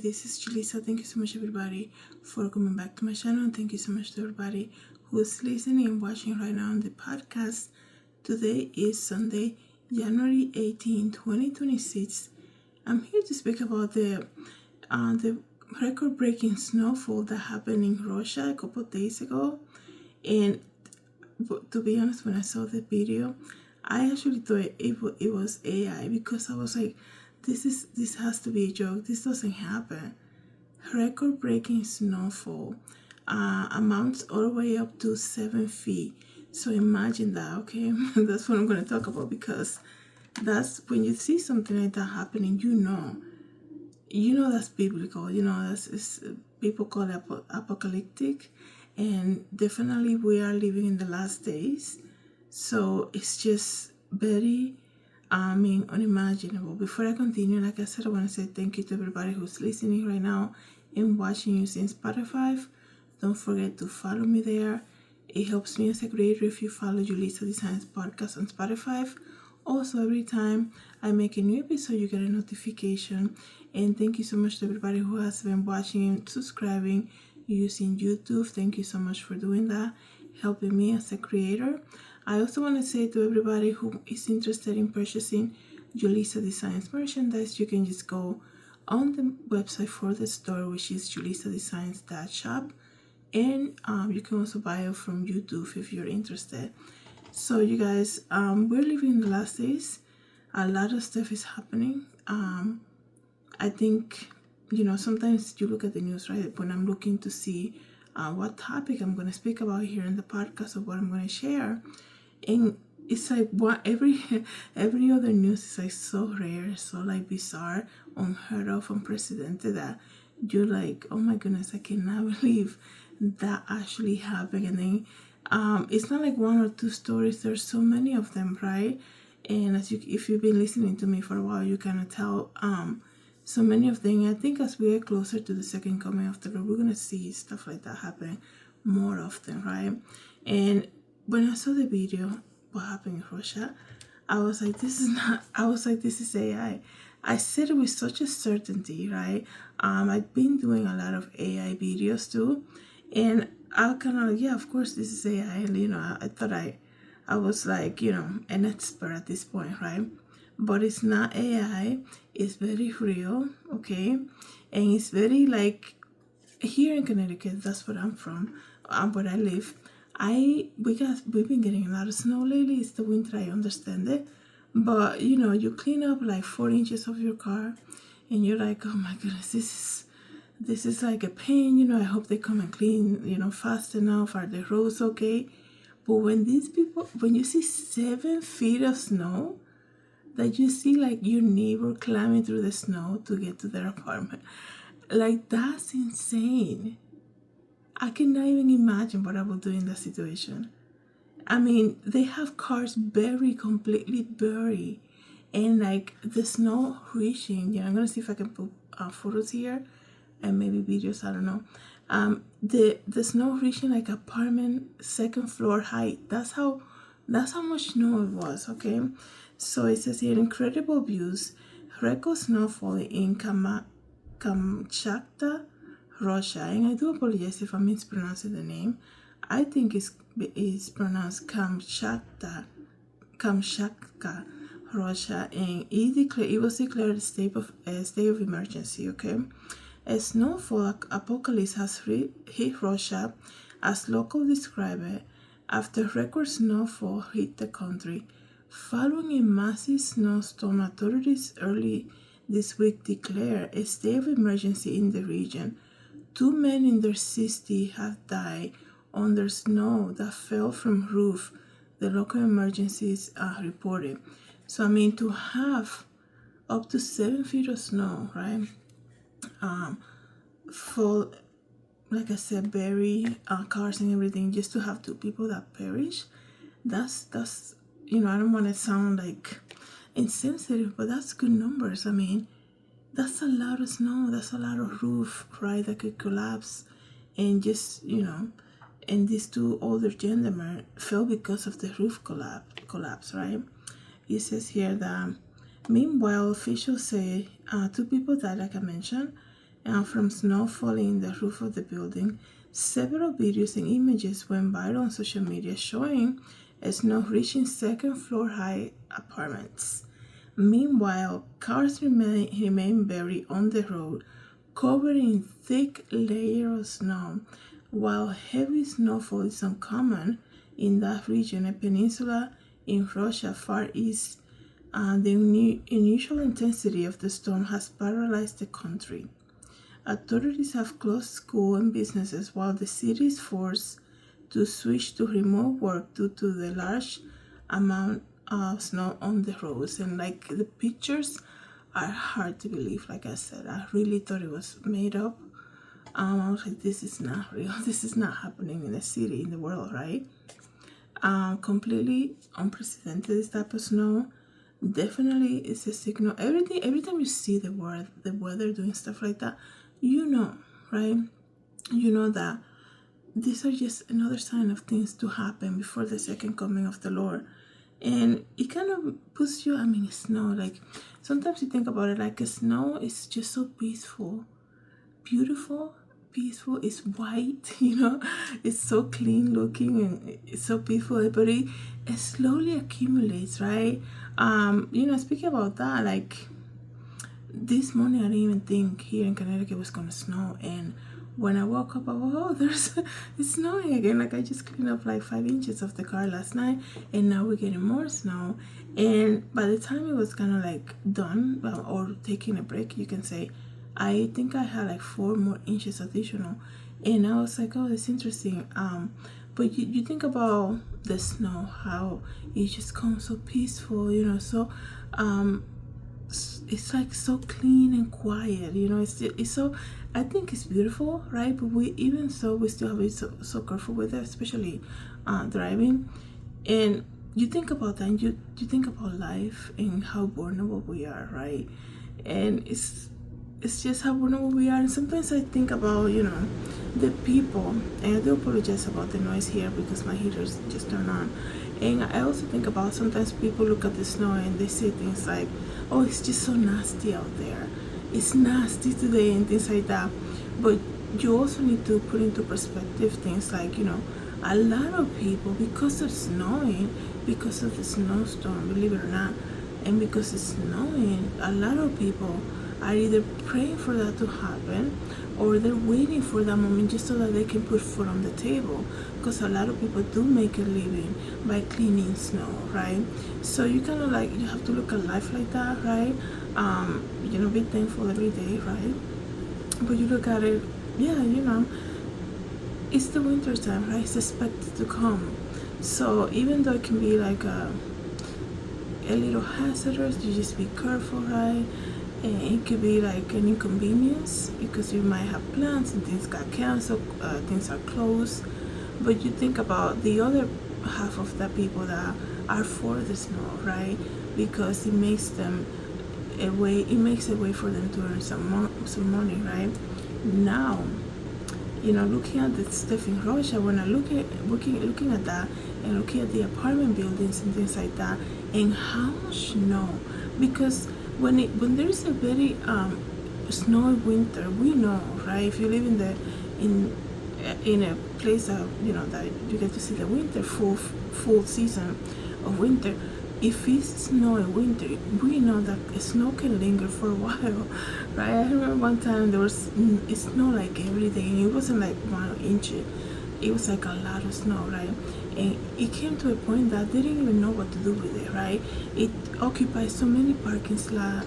this is Julissa. Thank you so much, everybody, for coming back to my channel. And thank you so much to everybody who's listening and watching right now on the podcast. Today is Sunday, January 18, 2026. I'm here to speak about the record-breaking snowfall that happened in Russia a couple of days ago. And to be honest, when I saw the video, I actually thought it was AI, because I was like, this has to be a joke. This doesn't happen. Record-breaking snowfall amounts all the way up to 7 feet. So imagine that, okay? That's what I'm going to talk about, because that's when you see something like that happening, you know that's biblical. People call it apocalyptic, and definitely we are living in the last days. So it's just very unimaginable. Before I continue, like I said, I want to say thank you to everybody who's listening right now and watching using Spotify. Don't forget to follow me there. It helps me as a creator if you follow Julissadesigns podcast on Spotify. Also, every time I make a new episode, you get a notification. And thank you so much to everybody who has been watching and subscribing using YouTube. Thank you so much for doing that, helping me as a creator. I also want to say to everybody who is interested in purchasing Julissadesigns merchandise, you can just go on the website for the store, which is Julissadesigns.shop, and you can also buy it from YouTube if you're interested. So you guys, we're living in the last days. A lot of stuff is happening. I think, sometimes you look at the news, right? When I'm looking to see what topic I'm going to speak about here in the podcast, or what I'm going to share, and it's like every other news is like so rare, so like bizarre, unheard of, unprecedented, that you're like, oh my goodness, I cannot believe that actually happened. And then it's not like one or two stories, there's so many of them, right? And if you've been listening to me for a while, you kind of tell so many of them. I think as we get closer to the second coming of the Lord, we're gonna see stuff like that happen more often, right? And when I saw the video, what happened in Russia, I was like, this is AI. I said it with such a certainty, right? I've been doing a lot of AI videos too, and I kind of like, yeah, of course this is AI. And I thought I was like, an expert at this point, right? But it's not AI. It's very real, okay? And it's very like, here in Connecticut, that's where I'm from, where I live. We've been getting a lot of snow lately. It's the winter, I understand it. But you clean up like 4 inches of your car, and you're like, oh my goodness, this is like a pain. I hope they come and clean, fast enough. Are the roads okay? But when you see 7 feet of snow, that you see like your neighbor climbing through the snow to get to their apartment, like that's insane. I cannot even imagine what I would do in that situation. I mean, they have cars completely buried, and like the snow reaching. I'm gonna see if I can put photos here and maybe videos. I don't know. The snow reaching like apartment 2nd floor height. That's how much snow it was. Okay, so it says here, incredible views, record snowfall in Kamchatka, Russia. And I do apologize if I'm mispronouncing the name. I think it's pronounced Kamchatka, Russia, and it was declared a state of emergency. Okay, a snowfall apocalypse has hit Russia, as locals describe it, after record snowfall hit the country. Following a massive snowstorm, authorities early this week declared a state of emergency in the region. 2 men in their 60s have died under snow that fell from roof, the local emergencies reported. So to have up to 7 feet of snow, right? Fall, like I said, bury cars and everything, just to have 2 people that perish. That's I don't want to sound like insensitive, but that's good numbers. That's a lot of snow. That's a lot of roof, right, that could collapse. And just, and these 2 older gentlemen fell because of the roof collapse, right? It says here that, meanwhile, officials say 2 people died, like I mentioned, from snow falling in the roof of the building. Several videos and images went viral on social media showing snow reaching second floor high apartments. Meanwhile, cars remain buried on the road, covered in thick layers of snow. While heavy snowfall is uncommon in that region, a peninsula in Russia far east, the unusual intensity of the storm has paralyzed the country. Authorities have closed schools and businesses while the city is forced to switch to remote work due to the large amount of snow on the roads. And like the pictures are hard to believe. Like I said, I really thought it was made up. I was like, this is not real. This is not happening in the city, in the world, right? Completely unprecedented, this type of snow. Definitely it's a signal. Every time you see the weather doing stuff like that, you know, right? You know that these are just another sign of things to happen before the second coming of the Lord. And it kind of puts you, snow, like sometimes you think about it, like snow is just so peaceful, beautiful, peaceful. It's white, it's so clean looking and it's so peaceful, but it slowly accumulates, right? Speaking about that, like this morning I didn't even think here in Connecticut was gonna snow, and when I woke up I was, it's snowing again. Like I just cleaned up like 5 inches of the car last night, and now we're getting more snow. And by the time it was kind of like done, or taking a break, you can say, I think I had like 4 more inches additional, and I was like, oh, that's interesting. But you think about the snow, how it just comes so peaceful, so it's like so clean and quiet, it's so, I think it's beautiful, right? But we still have to be so careful with it, especially driving. And you think about that, and you think about life and how vulnerable we are, right? And it's just how vulnerable we are. And sometimes I think about, the people, and I do apologize about the noise here because my heaters just turned on. And I also think about sometimes people look at the snow and they say things like, oh, it's just so nasty out there. It's nasty today and things like that. But you also need to put into perspective things like, a lot of people, because of snowing, because of the snowstorm, believe it or not, and because it's snowing, a lot of people are either praying for that to happen, or they're waiting for that moment just so that they can put food on the table, because a lot of people do make a living by cleaning snow, right? So you kind of like, you have to look at life like that, right? Be thankful every day, right? But you look at it, it's the winter time, right? It's expected to come. So even though it can be like a little hazardous, you just be careful, right? And it could be like an inconvenience because you might have plans and things got canceled, things are closed. But you think about the other half of the people that are for the snow, right? Because it makes a way for them to earn some money, right? Now, looking at the stuff in Russia, when I looking at that and looking at the apartment buildings and things like that, and how much snow, because when there is a very snowy winter, we know, right? If you live in a place that that you get to see the winter, full season of winter. If it's snow in winter, we know that snow can linger for a while, right? I remember one time it snowed like every day, and it wasn't like 1 inch. It was like a lot of snow, right? And it came to a point that they didn't even know what to do with it, right? It occupies so many parking slots.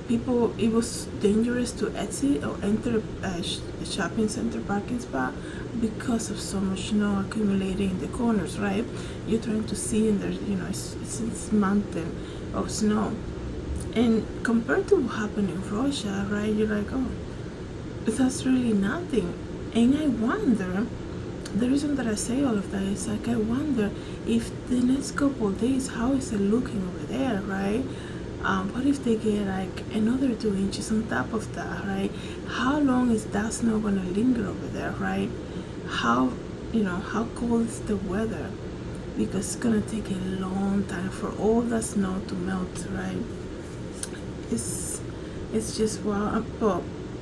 It was dangerous to exit or enter a shopping center parking spot because of so much snow accumulating in the corners, right? You're trying to see, and there's, it's mountain of snow. And compared to what happened in Russia, right, you're like, oh, that's really nothing. And I wonder, the reason that I say all of that is like, I wonder if the next couple of days, how is it looking over there, right? What if they get like another 2 inches on top of that, right? How long is that snow gonna linger over there, right? How cold is the weather? Because it's gonna take a long time for all the snow to melt, right? It's just, wow. But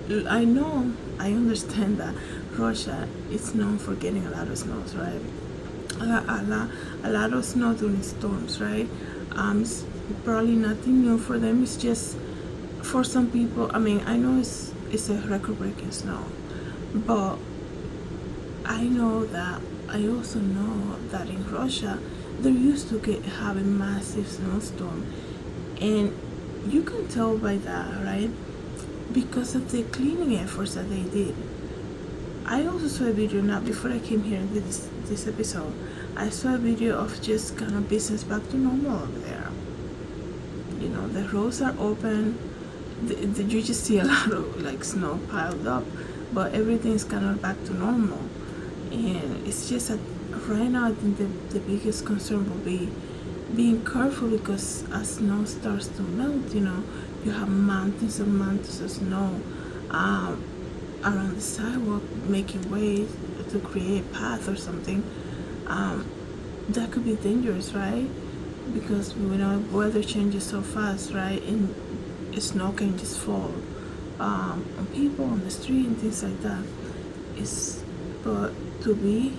I understand that Russia is known for getting a lot of snows, right? A lot of snow during storms, right? It's probably nothing new for them. It's just for some people. I mean, I know it's a record-breaking snow, but I also know that in Russia they're used to having massive snowstorm, and you can tell by that, right? Because of the cleaning efforts that they did. I also saw a video now before I came here and did this episode. I saw a video of just kind of business back to normal over there. You know, the roads are open. You just see a lot of like snow piled up, but everything's kind of back to normal. And it's just that right now I think the biggest concern will be being careful, because as snow starts to melt, you know, you have mountains and mountains of snow around the sidewalk, making way to create a path or something. That could be dangerous, right? Because we know weather changes so fast, right? And snow can just fall on people on the street and things like that. But to be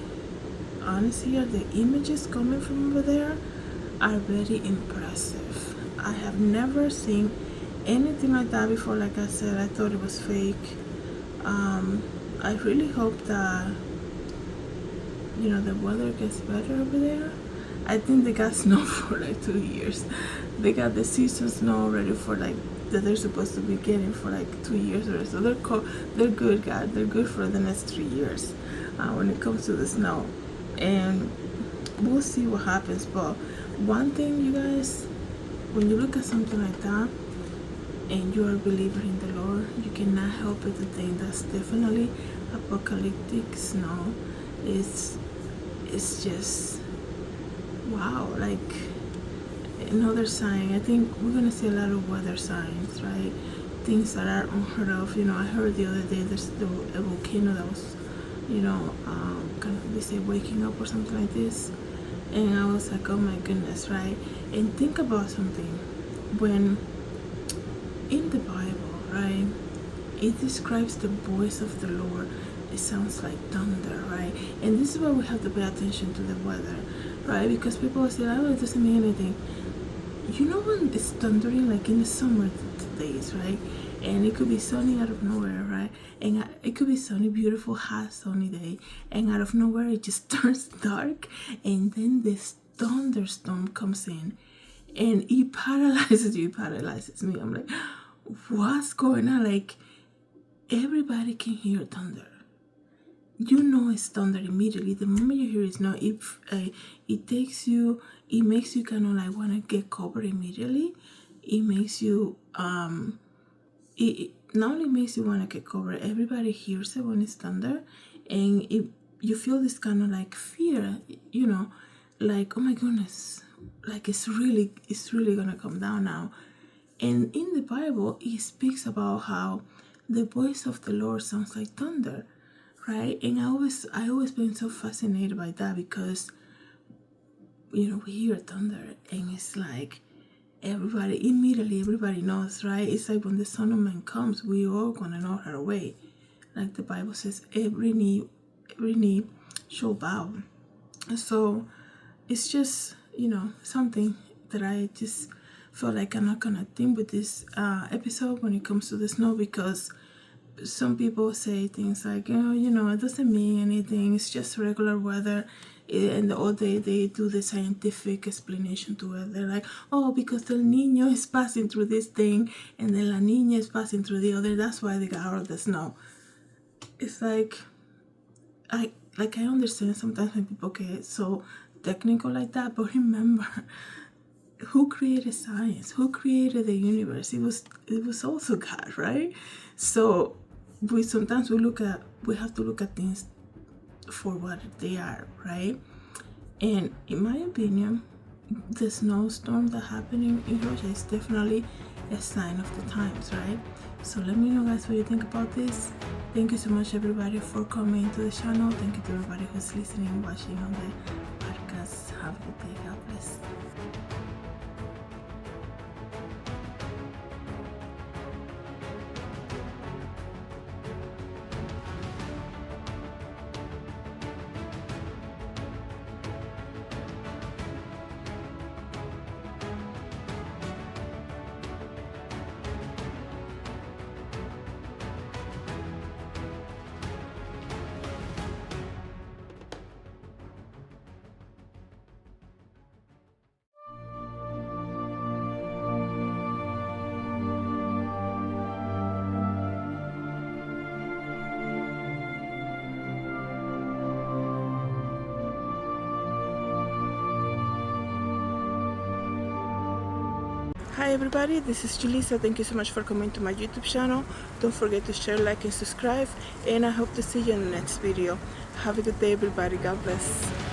honest here, the images coming from over there are very impressive. I have never seen anything like that before. Like I said, I thought it was fake. I really hope that, you know, the weather gets better over there. I think they got snow for like 2 years. They got the season snow already for like that they're supposed to be getting for like 2 years or so. They're good, God. They're good for the next 3 years when it comes to the snow, and we'll see what happens. But one thing, you guys, when you look at something like that and you are a believer in the Lord, you cannot help but to think that's definitely apocalyptic snow. It's just wow, like another sign. I think we're gonna see a lot of weather signs, right? Things that are unheard of. You know, I heard the other day there's a volcano that was, you know, kind of, they say, waking up or something like this, and I was like, oh my goodness, right? And think about something. When in the Bible, right, it describes the voice of the Lord, it sounds like thunder, right? And this is why we have to pay attention to the weather, right? Because people will say, oh, it doesn't mean anything. You know, when it's thundering, like in the summer days, right? And it could be sunny out of nowhere, right? And it could be sunny, beautiful, hot, sunny day, and out of nowhere it just turns dark, and then this thunderstorm comes in, and it paralyzes you. It paralyzes me. I'm like, what's going on? Like, everybody can hear thunder. You know it's thunder immediately. The moment you hear it, no, it takes you. It makes you kind of like want to get covered immediately. It makes you It not only makes you want to get covered. Everybody hears it when it's thunder, and you feel this kind of like fear. You know, like, oh my goodness, like it's really gonna come down now. And in the Bible, it speaks about how the voice of the Lord sounds like thunder, right? And I always been so fascinated by that, because, you know, we hear thunder and it's like everybody knows, right? It's like when the Son of Man comes, we all gonna know right away. Like the Bible says, every knee shall bow. So it's just, you know, something that I just felt like I'm not gonna think with this episode when it comes to the snow, because some people say things like, oh, you know, it doesn't mean anything, it's just regular weather. And all they do the scientific explanation to it. They're like, oh, because the Niño is passing through this thing and the La Niña is passing through the other, that's why they got all of the snow. It's like I understand sometimes when people get so technical like that, but remember, who created science? Who created the universe? It was also God, right? So we have to look at things for what they are, right? And in my opinion, the snowstorm that happening in Russia is definitely a sign of the times, right? So let me know, guys, what you think about this. Thank you so much, everybody, for coming to the channel. Thank you to everybody who's listening, watching on the podcast. Have a good day. God bless. Hi everybody, this is Julissa. Thank you so much for coming to my YouTube channel. Don't forget to share, like, and subscribe, and I hope to see you in the next video. Have a good day everybody. God bless.